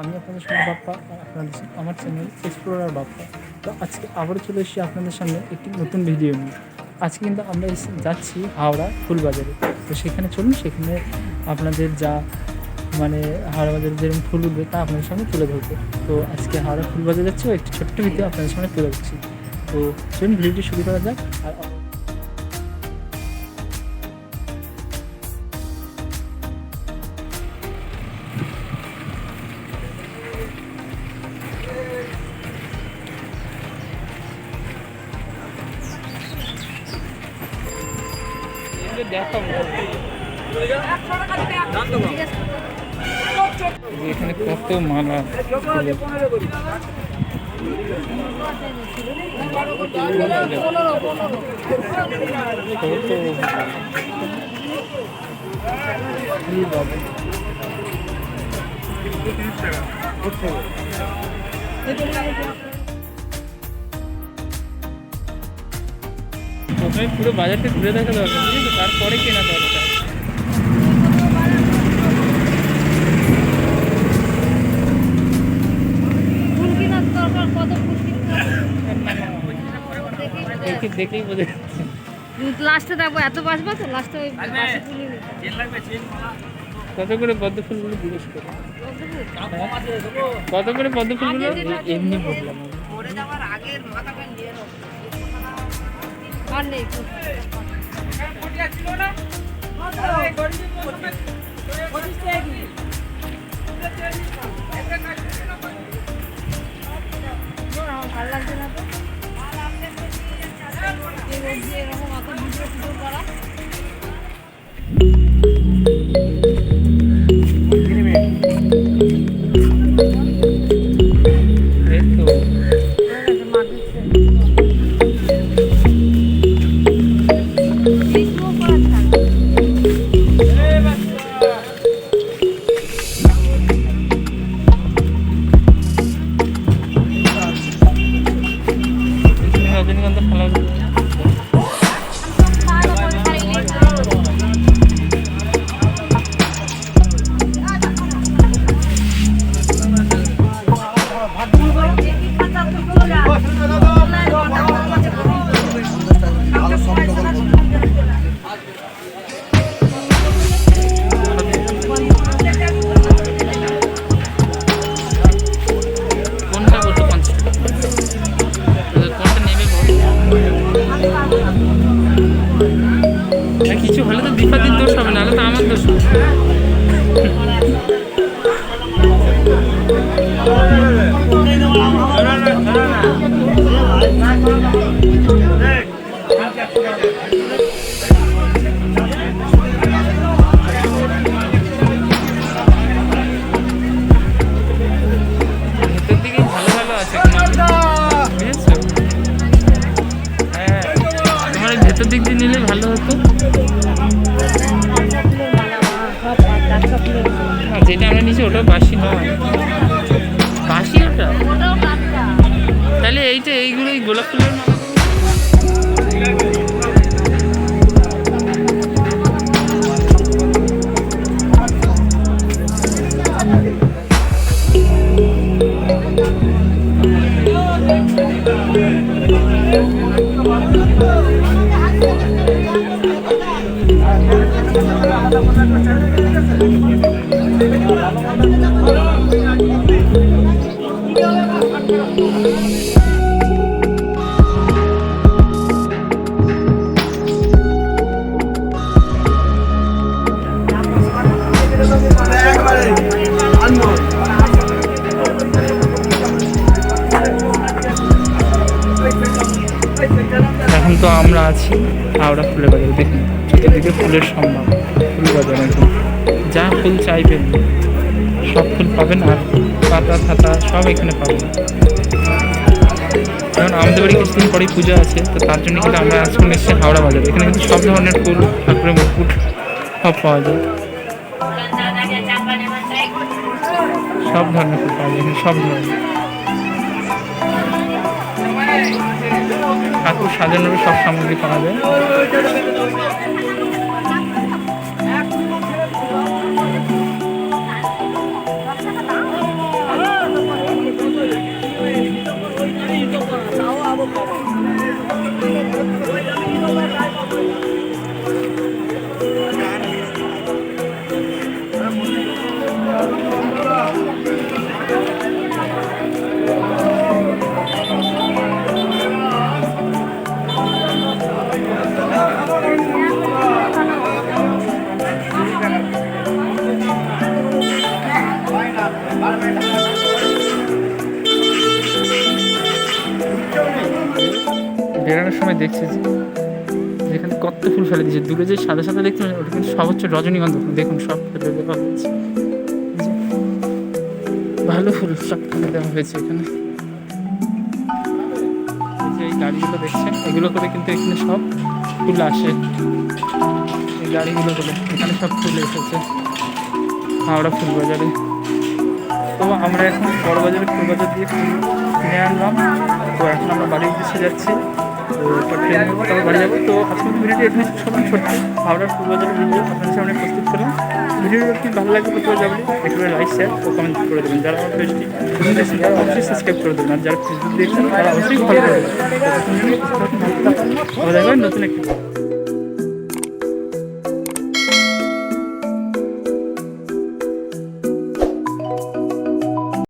আমি আপনাদের সঙ্গে বাপ্পা, আপনাদের আমার চ্যানেল এক্সপ্লোরার বাপ্পা। তো আজকে আবারও চলে এসেছি আপনাদের সামনে একটি নতুন ভিডিও নিয়ে। আজকে কিন্তু আমরা যাচ্ছি হাওড়া ফুলবাজারে। তো সেখানে চলুন, সেখানে আপনাদের যা মানে হাওড়া বাজারে যেরকম ফুল উঠবে তা আপনাদের সামনে তুলে ধরবো। তো আজকে হাওড়া ফুলবাজার যাচ্ছি, একটি ছোট্ট ভিডিও আপনাদের সামনে তুলে ধরছি। তো চলুন ভিডিওটি শুরু করা যাক। আর দেখাবো এখানে কত মালা, প্রথমে পুরো বাজারটা ঘুরে দেখা দরকার, বুঝলি, তারপরে কেনা দরকার। দেখেই বোঝা যাচ্ছে। লাস্টে দেখবো এত বাঁচবো তো লাস্টে ওই কত করে পদ্ম ফুলগুলো জিজ্ঞেস করে, কত করে পদ্ম ফুলগুলো? এমনি বললাম আর নেই ভালো লাগছে না তো এরকম অত ভিডিও ভিডিও করা। রজনীগন্ধা ভালো লাগছে। কিছু হলে তো দীপাদির দোষ হবে, নাহলে তো আমার দোষ হবে। ভেতর দিকে ভালো ভালো আছে, বুঝেছো? হ্যাঁ, তোমার ভেতর দিক দিয়ে নিলে ভালো হতো। যেটা আমরা নিচে ওটাও বাসি নয়, বাসি ওটা। তাহলে এইটা এইগুলো এই গোলাপ ফুলের এখন তো আমরা আছি হাওড়া ফুলের বাজারে। দেখুন চতুর্দিকে ফুলের সম্ভব, ফুল বাজার একদম যা ফুল চাইবেন সব ফুল পাবেন, আর পাতা ফাতা সব এখানে পাবেন। কারণ আমাদের বাড়ি কিছুদিন পরেই পুজো আছে, তো তার জন্য কিন্তু আমরা আজকে এসেছি হাওড়া বাজারে। এখানে কিন্তু সব ধরনের ফুল, ঠাকুরের মুকুট সব পাওয়া যায়, সব ধরনের ফুল পাওয়া যায় এখানে, সব ধরনের ঠাকুর সাজানোর সব সামগ্রী পাওয়া যায়। লাগানোর সময় দেখছি যে যেখানে কত ফুল ফেলে দিয়েছে, দূরে যে সাদা সাদা দেখতে পাচ্ছেন, ওটা কিন্তু সব হচ্ছে রজনীগন্ধা ফুল। দেখুন সব ফেলে দেওয়া হয়েছে, এই যে ভালো ফুল সব ফেলে দেওয়া হয়েছে এখানে। এই যে এই গাড়িগুলো দেখছেন, এগুলো করে কিন্তু এখানে সব ফুল আসে। এই গাড়িগুলো করে এখানে সব ফুল এসেছে হাওড়া ফুল বাজারে। তো আমরা এখন বড় বাজারে ফুল বাজার দিয়ে ফুল কিনে আনলাম। তো এখন আমরা বাড়ির উদ্দেশ্যে যাচ্ছি। তো ট্রেন তারপর বাড়ি যাবো। তো আজকের ভিডিওটি এখানে সবাই ছোট হাওড়ার ফুল বাজারের ভিডিও আপনাদের সামনে প্রস্তুত করলাম। ভিডিওটি যদি ভালো লাগে কোথাও যাবেন একটু লাইক শেয়ার ও কমেন্ট করে দেবেন। যারা আমার পেজটি দেখছেন তারা অবশ্যই সাবস্ক্রাইব করে দেবেন, আর যারা ফেসবুক দেখছেন তারা অবশ্যই ফলো করে দেবেন। ভালো থাকবেন, নতুন একটি